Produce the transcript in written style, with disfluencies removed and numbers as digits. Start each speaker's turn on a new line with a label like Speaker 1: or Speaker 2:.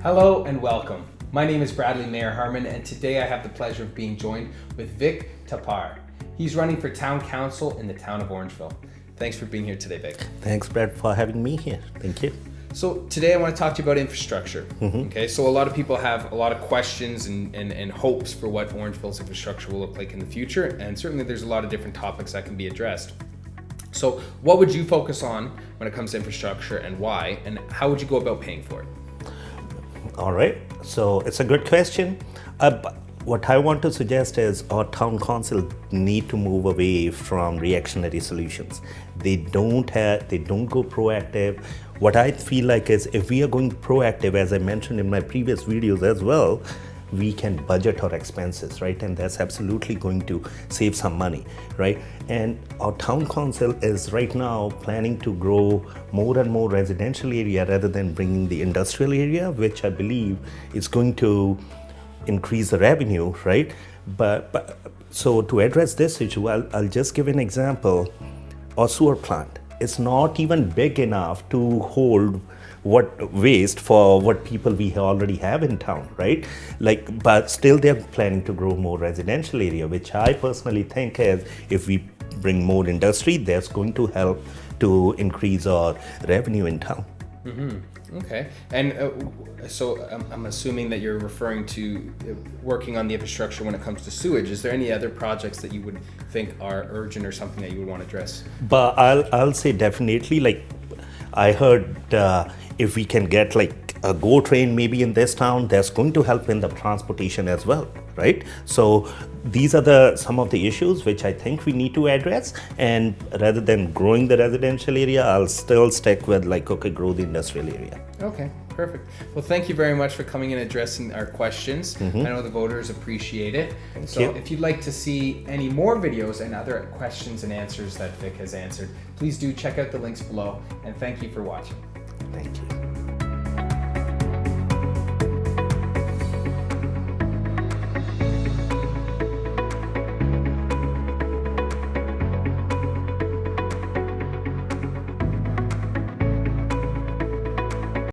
Speaker 1: Hello and welcome. My name is Bradleymayerharman, and today I have the pleasure of being joined with Vic Thapar. He's running for town council in the town of Orangeville. Thanks for being here today, Vic.
Speaker 2: Thanks, Brad, for having me here. Thank you.
Speaker 1: So today I want to talk to you about infrastructure. Okay, so a lot of people have a lot of questions and hopes for what Orangeville's infrastructure will look like in the future, and certainly there's a lot of different topics that can be addressed. So what would you focus on when it comes to infrastructure and why, and how would you go about paying for it?
Speaker 2: All right, so it's a good question. What I want to suggest is our town council need to move away from reactionary solutions. They don't go proactive. What I feel like is if we are going proactive, as I mentioned in my previous videos as well, we can budget our expenses, right? And that's absolutely going to save some money, right? And our town council is right now planning to grow more and more residential area rather than bringing the industrial area, which I believe is going to increase the revenue, right? But so to address this issue, I'll just give an example. Our sewer plant is not even big enough to hold what waste for what people we already have in town, right? But still they're planning to grow more residential area, which I personally think is if we bring more industry, that's going to help to increase our revenue in town.
Speaker 1: Okay, and so I'm assuming that you're referring to working on the infrastructure when it comes to sewage. Is there any other projects that you would think are urgent or something that you would want to address?
Speaker 2: But I'll say definitely, I heard if we can get a GO train maybe in this town, that's going to help in the transportation as well, right? So these are some of the issues which I think we need to address, and rather than growing the residential area, I'll still stick with grow the industrial area.
Speaker 1: Okay, perfect. Well, thank you very much for coming and addressing our questions. I know the voters appreciate it.
Speaker 2: Thank you.
Speaker 1: If you'd like to see any more videos and other questions and answers that Vic has answered, please do check out the links below, and thank you for watching.
Speaker 2: Thank you.